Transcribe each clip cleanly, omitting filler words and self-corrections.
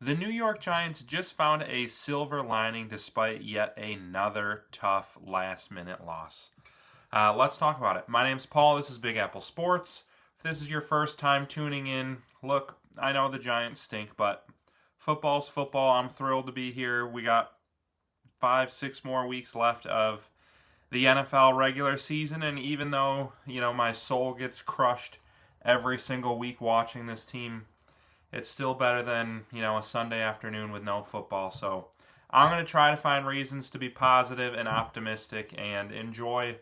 The New York Giants just found a silver lining despite yet another tough last minute loss. Let's talk about it. My name's Paul. This is Big Apple Sports. If this is your first time tuning in, look, I know the Giants stink, but football's football. I'm thrilled to be here. We got 5-6 more weeks left of the NFL regular season, and even though, my soul gets crushed every single week watching this team, it's still better than, a Sunday afternoon with no football. So I'm going to try to find reasons to be positive and optimistic and enjoy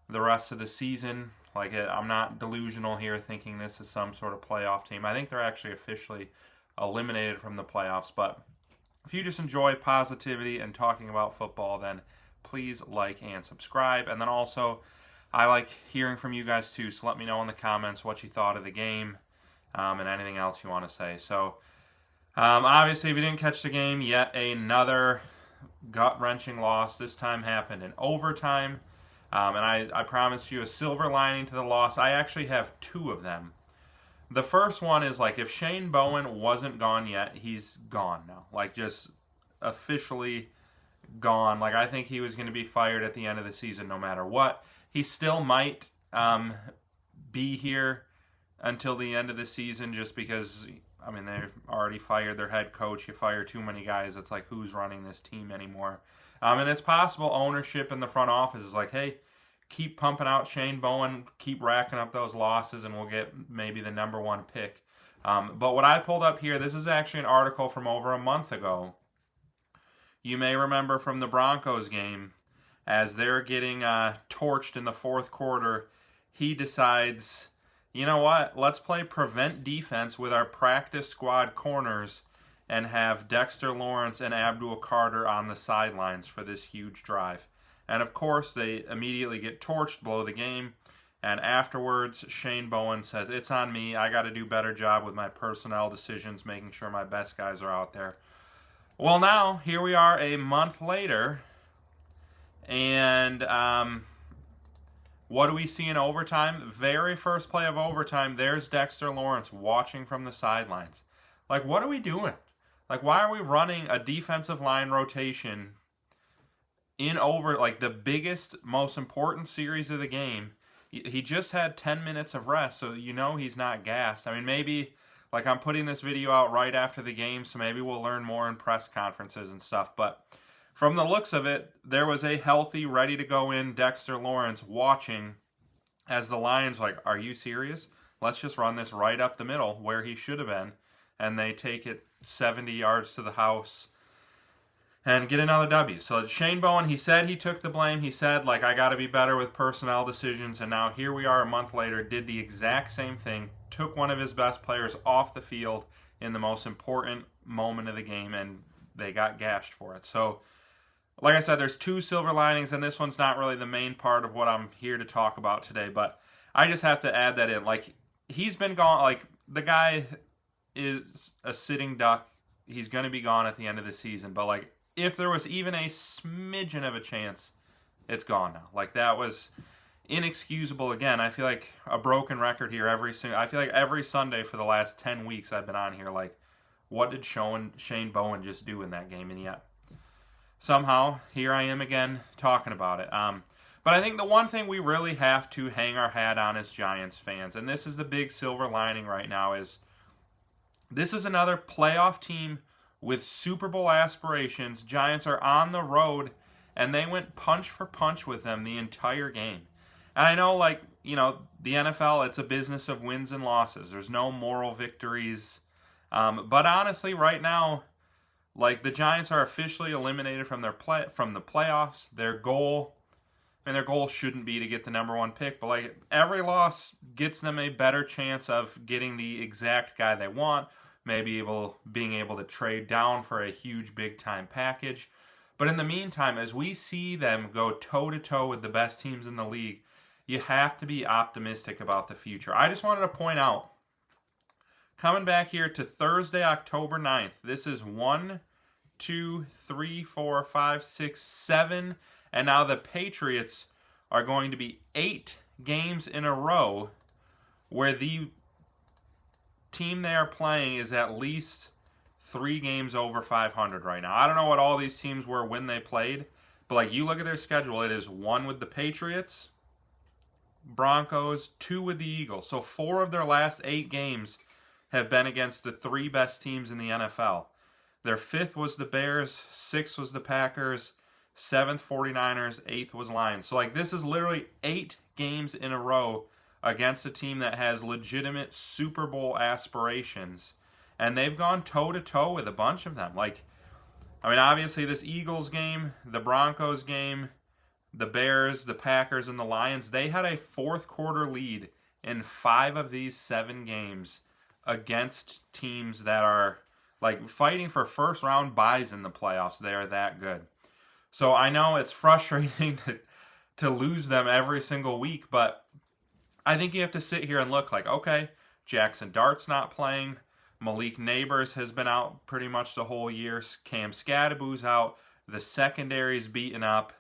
the rest of the season. I'm not delusional here thinking this is some sort of playoff team. I think they're actually officially eliminated from the playoffs. But if you just enjoy positivity and talking about football, then please like and subscribe. And then also, I like hearing from you guys too. So let me know in the comments what you thought of the game. And anything else you want to say. So, obviously, if you didn't catch the game, yet another gut-wrenching loss. This time happened in overtime. And I promised you a silver lining to the loss. I actually have two of them. The first one is, if Shane Bowen wasn't gone yet, he's gone now. Just officially gone. I think he was going to be fired at the end of the season no matter what. He still might be here until the end of the season just because, they've already fired their head coach. You fire too many guys, it's who's running this team anymore? And it's possible ownership in the front office is hey, keep pumping out Shane Bowen, keep racking up those losses, and we'll get maybe the number one pick. But what I pulled up here, this is actually an article from over a month ago. You may remember from the Broncos game, as they're getting torched in the fourth quarter, he decides, you know what, let's play prevent defense with our practice squad corners and have Dexter Lawrence and Abdul Carter on the sidelines for this huge drive. And of course, they immediately get torched, blow the game, and afterwards, Shane Bowen says, it's on me, I got to do a better job with my personnel decisions, making sure my best guys are out there. Well, now, here we are a month later, and what do we see in overtime? Very first play of overtime, there's Dexter Lawrence watching from the sidelines. What are we doing? Why are we running a defensive line rotation in the biggest, most important series of the game? He just had 10 minutes of rest, so he's not gassed. Maybe, I'm putting this video out right after the game, so maybe we'll learn more in press conferences and stuff, but from the looks of it, there was a healthy, ready-to-go-in Dexter Lawrence watching as the Lions are you serious? Let's just run this right up the middle where he should have been, and they take it 70 yards to the house and get another W. So Shane Bowen, he said he took the blame. He said, I got to be better with personnel decisions, and now here we are a month later, did the exact same thing, took one of his best players off the field in the most important moment of the game, and they got gashed for it. So, like I said, there's two silver linings, and this one's not really the main part of what I'm here to talk about today, but I just have to add that in. He's been gone. The guy is a sitting duck. He's going to be gone at the end of the season, but, if there was even a smidgen of a chance, it's gone now. That was inexcusable. Again, I feel like a broken record here I feel like every Sunday for the last 10 weeks I've been on here, what did Shane Bowen just do in that game? And yet, somehow, here I am again talking about it. But I think the one thing we really have to hang our hat on as Giants fans, and this is the big silver lining right now, is this is another playoff team with Super Bowl aspirations. Giants are on the road, and they went punch for punch with them the entire game. And I know, the NFL, it's a business of wins and losses. There's no moral victories. But honestly, right now, the Giants are officially eliminated from the playoffs. Their goal shouldn't be to get the number one pick, but every loss gets them a better chance of getting the exact guy they want, being able to trade down for a huge big time package. But in the meantime, as we see them go toe to toe with the best teams in the league, you have to be optimistic about the future. I just wanted to point out, coming back here to Thursday, October 9th, this is 1, 2, 3, 4, 5, 6, 7, and now the Patriots are going to be 8 games in a row where the team they are playing is at least 3 games over 500 right now. I don't know what all these teams were when they played, but like you look at their schedule, it is 1 with the Patriots, Broncos, 2 with the Eagles. So 4 of their last 8 games have been against the 3 best teams in the NFL. Their 5th was the Bears, 6th was the Packers, 7th 49ers, 8th was Lions. So like this is literally 8 games in a row against a team that has legitimate Super Bowl aspirations. And they've gone toe-to-toe with a bunch of them. Like, I mean, obviously this Eagles game, the Broncos game, the Bears, the Packers, and the Lions, they had a fourth quarter lead in 5 of these 7 games against teams that are like fighting for first round buys in the playoffs. They are that good. So I know it's frustrating to lose them every single week, but I think you have to sit here and look like, okay, Jackson Dart's not playing. Malik Neighbors has been out pretty much the whole year. Cam Scadaboo's out. The secondary's beaten up.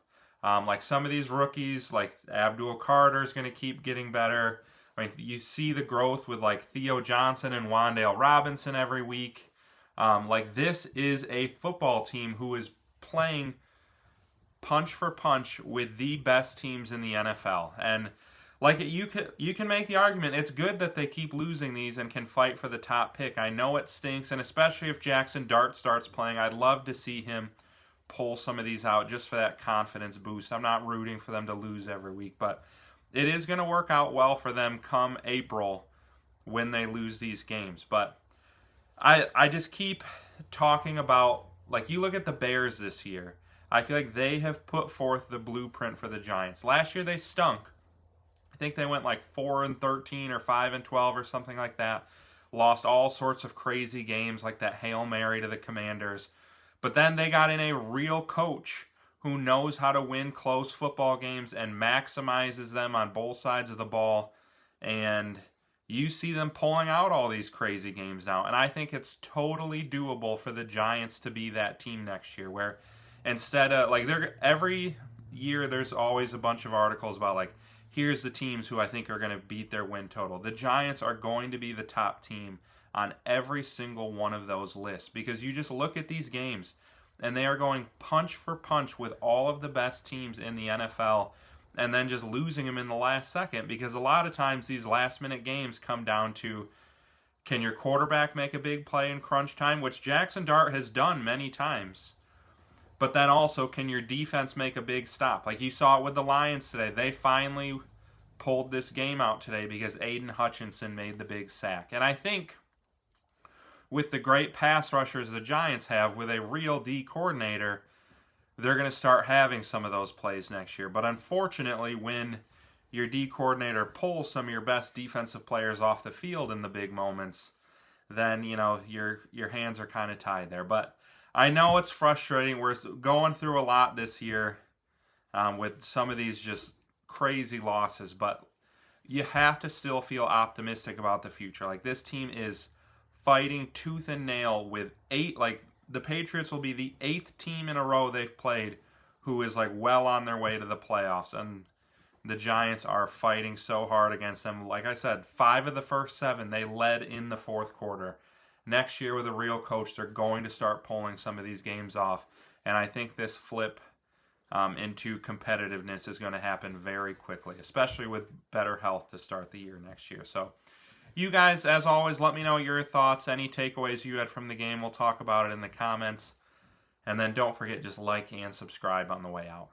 Like some of these rookies, like Abdul Carter's going to keep getting better. I mean, you see the growth with like Theo Johnson and Wan'Dale Robinson every week. Like this is a football team who is playing punch for punch with the best teams in the NFL. And like you can make the argument it's good that they keep losing these and can fight for the top pick. I know it stinks, and especially if Jackson Dart starts playing, I'd love to see him pull some of these out just for that confidence boost. I'm not rooting for them to lose every week, but it is going to work out well for them come April when they lose these games. But I just keep talking about, like, you look at the Bears this year. I feel like they have put forth the blueprint for the Giants. Last year they stunk. I think they went like 4-13 or 5-12 or something like that. Lost all sorts of crazy games like that Hail Mary to the Commanders. But then they got in a real coach who knows how to win close football games and maximizes them on both sides of the ball. And you see them pulling out all these crazy games now. And I think it's totally doable for the Giants to be that team next year, where instead of, like, every year there's always a bunch of articles about, like, here's the teams who I think are going to beat their win total. The Giants are going to be the top team on every single one of those lists, because you just look at these games and they are going punch for punch with all of the best teams in the NFL and then just losing them in the last second, because a lot of times these last minute games come down to, can your quarterback make a big play in crunch time, which Jackson Dart has done many times. But then also, can your defense make a big stop? Like you saw it with the Lions today. They finally pulled this game out today because Aiden Hutchinson made the big sack. And I think with the great pass rushers the Giants have, with a real D coordinator, they're going to start having some of those plays next year. But unfortunately, when your D coordinator pulls some of your best defensive players off the field in the big moments, then, you know, your hands are kind of tied there. But I know it's frustrating. We're going through a lot this year with some of these just crazy losses, but you have to still feel optimistic about the future. Like, this team is fighting tooth and nail with 8, like, the Patriots will be the 8th team in a row they've played who is, like, well on their way to the playoffs, and the Giants are fighting so hard against them. Like I said, 5 of the first 7, they led in the fourth quarter. Next year with a real coach, they're going to start pulling some of these games off. And I think this flip into competitiveness is going to happen very quickly, especially with better health to start the year next year. So you guys, as always, let me know your thoughts, any takeaways you had from the game. We'll talk about it in the comments. And then don't forget, just like and subscribe on the way out.